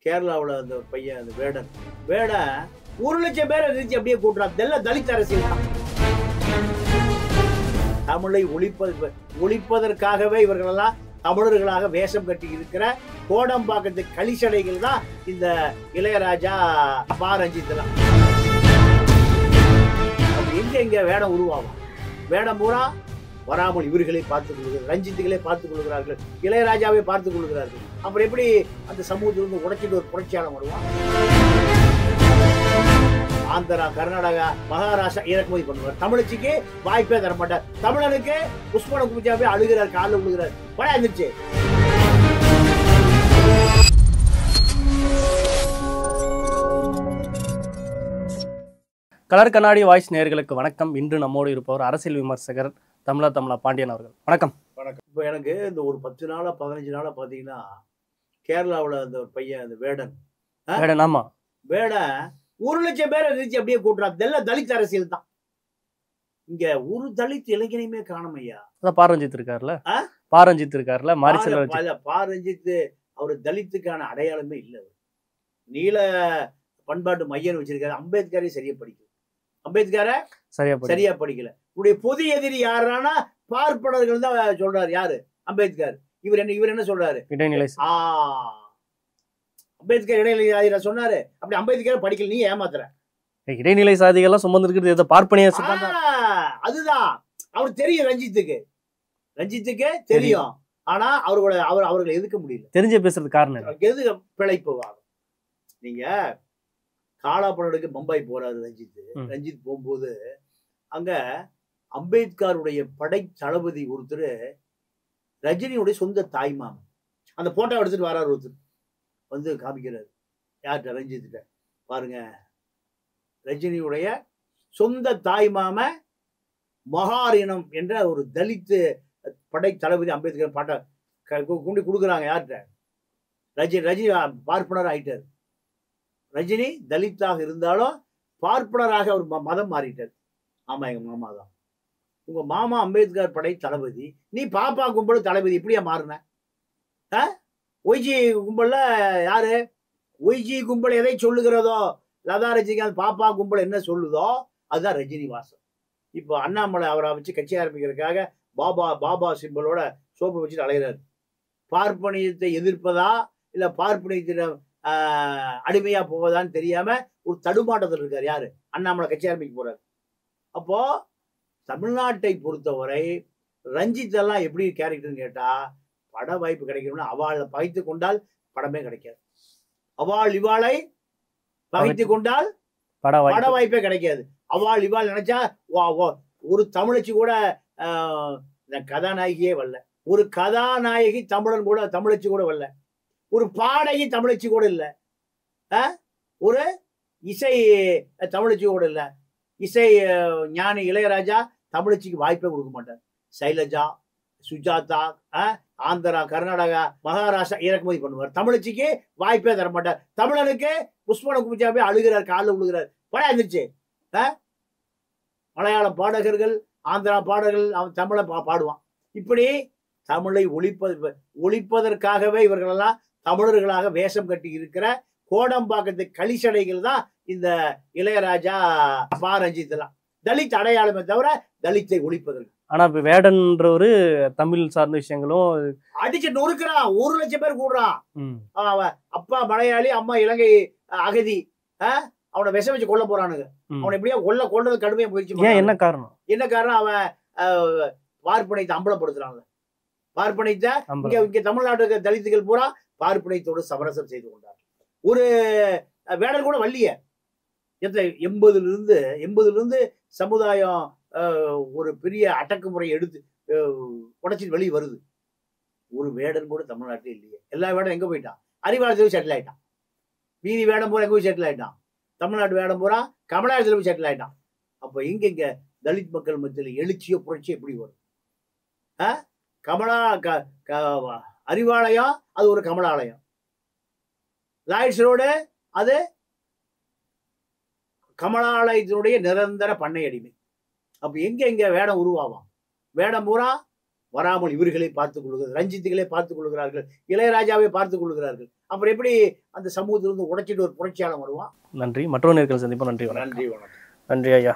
கேரளாவில் அந்த பையன் அந்த வேடன் 1,00,000 பேரை நிறுத்தி அப்படியே கூட்டுறான். இதெல்லாம் தலித் அரசியல் தான். தமிழை ஒழிப்பதற்காகவே இவர்களெல்லாம் தமிழர்களாக வேஷம் கட்டி இருக்கிற கோடம்பாக்கத்து களிசடைகள் தான் இந்த இளையராஜா, பா ரஞ்சித் எல்லாம். எங்க வேடம் உருவாகும்? வேடம் பூரா வராமல் இவர்களை பார்த்துக் கொள்கிறார்கள், ரஞ்சித்துகளே பார்த்துக் கொள்கிறார்கள், இளையராஜாவை பார்த்துக் கொள்கிறார்கள். அப்புறம் எப்படி அந்த சமூகத்திலிருந்து உடைச்சிட்டு ஒரு புரட்சியாளர் வருவான்? ஆந்திரா, கர்நாடகா, மகாராஷ்டிரா இறக்குமதி பண்ணுவார். தமிழச்சிக்கு வாய்ப்பே தரமாட்டார். தமிழனுக்கு புஷ்பனை குமிச்சாவே அழுகிறார், காலில் விழுகிறார். படம் இருந்துச்சு. கலர் கண்ணாடி வாய்ஸ் நேயர்களுக்கு வணக்கம். இன்று நம்மோடு இருப்பவர் அரசியல் விமர்சகர் தமிழா பாண்டியன் அவர்கள். வணக்கம். வணக்கம். இப்போ எனக்கு இந்த ஒரு 10 நாளா 15 நாளா பார்த்தீங்கன்னா கேரளாவில் அந்த பையன் அந்த வேடன், ஆமா, வேடன் 1,00,000 பேரை நிறுத்தி அப்படியே கூட்டுறான். இதெல்லாம் தலித் அரசியல் தான். இங்க ஒரு தலித் இளைஞனையுமே காணமையா. பாரஞ்சித் இருக்காருல்ல, பாரஞ்சித் இருக்காருல்ல, பாரஞ்சித் அவரு தலித்துக்கான அடையாளமே இல்லை. நீல பண்பாட்டு மையம் வச்சிருக்காரு. அம்பேத்கரை சரியா படிக்கல. அம்பேத்கரை சரியா படிக்கல. உடைய பொது எதிரி யாருன்னா பார்ப்பனர்கள் தான் சொல்றாரு. யாரு? அம்பேத்கர். இவர் என்ன சொல்றாரு? இடைநிலை. அம்பேத்கர் இடைநிலை சொன்னாரு. அப்படி அம்பேத்கர் படிக்கல, நீ ஏமாத்துற. இடைநிலை சாதிகள்லாம் சுமந்து இருக்கிறது பார்ப்பனிய. அதுதான் அவருக்கு தெரியும். ரஞ்சித்துக்கு தெரியும். ஆனா அவர்களை எதிர்க்க முடியல. தெரிஞ்ச பேசுறது காரணம் எது? பிழைப்பு வாதம். நீங்க காலாப்பனடுக்கு பம்பாய் போறாரு ரஞ்சித் போகும்போது அங்க அம்பேத்கருடைய படை தளபதி ஒருத்தர் ரஜினியுடைய சொந்த தாய்மாமன். அந்த போட்டோ எடுத்துட்டு வராரு. ஒருத்தர் வந்து காமிக்கிறாரு. யார்கிட்ட? ரஞ்சித்கிட்ட. பாருங்க, ரஜினியுடைய சொந்த தாய்மாம மகாரினம் என்ற ஒரு தலித்து படை தளபதி அம்பேத்கர் பாட்டை கொண்டு கொடுக்குறாங்க. யார்கிட்ட? ரஜினி பார்ப்பனர் ஆயிட்டார். ரஜினி தலித்தாக இருந்தாலும் பார்ப்பனராக அவர் மதம் மாறிட்டார். ஆமா, எங்க மாமா தான். உங்க மாமா அம்பேத்கர் படை தளபதி, நீ பாப்பா கும்பல் தளபதி இப்படியா மாறின? ஒய்ஜி கும்பல்ல யாரு? ஒய்ஜி கும்பல் எதை சொல்லுகிறதோ, லதா ரஜினிகாந்த் பாப்பா கும்பல் என்ன சொல்லுதோ அதுதான் ரஜினி வாசம். இப்போ அண்ணாமலை அவரை வச்சு கட்சி ஆரம்பிக்கிறதுக்காக பாபா சிம்பலோட சோப்பு வச்சுட்டு அலைகிறாரு. பார்ப்பனியத்தை எதிர்ப்பதா இல்ல பார்ப்பனியத்தின அடிமையா போவதான்னு தெரியாம ஒரு தடுமாட்டத்தில் இருக்காரு. யாரு? அண்ணாமலை கட்சி ஆரம்பிக்க போறாரு. அப்போ தமிழ்நாட்டை பொறுத்தவரை ரஞ்சித் எல்லாம் எப்படி கேரக்டர்னு கேட்டா, பட வாய்ப்பு கிடைக்கணும்னா அவளை பகைத்து கொண்டால் படமே கிடைக்காது. இவாளை பகைத்து கொண்டால் பட வாய்ப்பே கிடைக்காது. இவாள் நினைச்சா ஒரு தமிழச்சி கூட கதாநாயகியே வரல. ஒரு கதாநாயகி தமிழச்சி கூட வரல. ஒரு பாடகி தமிழச்சி கூட இல்ல. ஒரு இசை தமிழச்சி கூட இல்ல. இசை ஞானி இளையராஜா தமிழச்சிக்கு வாய்ப்பே கொடுக்க மாட்டார். சைலஜா, சுஜாதா, ஆந்திரா, கர்நாடகா, மகாராஷ்டிரா இறக்குமதி பண்ணுவார். தமிழச்சிக்கு வாய்ப்பே தர மாட்டார். தமிழனுக்கு புஷ்பனை குமிச்சாவே அழுகிறார், காலில் விழுகிறார். படம் இருந்துச்சு. மலையாள பாடகர்கள், ஆந்திரா பாடகர்கள் அவன் தமிழை பாடுவான். இப்படி தமிழை ஒழிப்பதற்காகவே இவர்களெல்லாம் தமிழர்களாக வேஷம் கட்டி இருக்கிற கோடம்பாக்கத்து களிசடைகள் தான் இந்த இளையராஜா, பா ரஞ்சித் எல்லாம். தலித் அடையாளமே தவிர தலித்தை ஒழிப்பதற்கு. ஆனா இப்ப வேடன்றவரு தமிழ் சார்ந்த விஷயங்களும் அடிச்சு நொறுக்கிறான். 1,00,000 பேர் கூடுறான். அப்பா மலையாளி, அம்மா இலங்கை அகதி. அவனை விஷம் வச்சு கொல்ல போறானுங்க. அவனை எப்படியா கொல்றது கடுமையா முயற்சி. என்ன காரணம்? அவன் பார்ப்பனைத்தை அம்பலப்படுத்துறாங்க. பார்ப்பனைத்தை இங்க தமிழ்நாட்டு தலித்துகள் பூரா பார்ப்பனைத்தோடு சமரசம் செய்து கொண்டார். ஒரு வேடர் கூட வள்ளிய 80 சமுதாயம் ஒரு பெரிய அடக்குமுறை எடுத்து உடைச்சிட்டு வெளியே வருது. ஒரு வேடன் கூட தமிழ்நாட்டில் இல்லையே. எல்லா வேடம் எங்க போயிட்டான்? அறிவாலயத்தில் செட்டில் ஆயிட்டான். மீதி வேடம் பூரா எங்க போய் செட்டில் ஆயிட்டான்? தமிழ்நாட்டு வேடம் பூரா கமலாலயத்தில் போய் செட்டில் ஆயிட்டான். அப்ப இங்க தலித் மக்கள் மத்தியில் எழுச்சியோ புரட்சியோ எப்படி வரும்? அறிவாலயம் அது ஒரு கமலாலயம். லாய்ட்ஸ் ரோடு அது கமலாலயத்தினுடைய நிரந்தர பண்ணை அடிமை. அப்ப எங்க வேடம் உருவாவான்? வேடம் பூரா வராமல் இவர்களை பார்த்துக் கொள்கிறார்கள், ரஞ்சித்துகளே பார்த்துக் கொள்கிறார்கள், இளையராஜாவை பார்த்துக் கொள்கிறார்கள். அப்புறம் எப்படி அந்த சமூகத்திலிருந்து உடைச்சிட்டு ஒரு புரட்சியாளர் வருவான்? நன்றி. மற்றொரு நேர்கள் சந்திப்போம். நன்றி. நன்றி, வணக்கம். நன்றி ஐயா.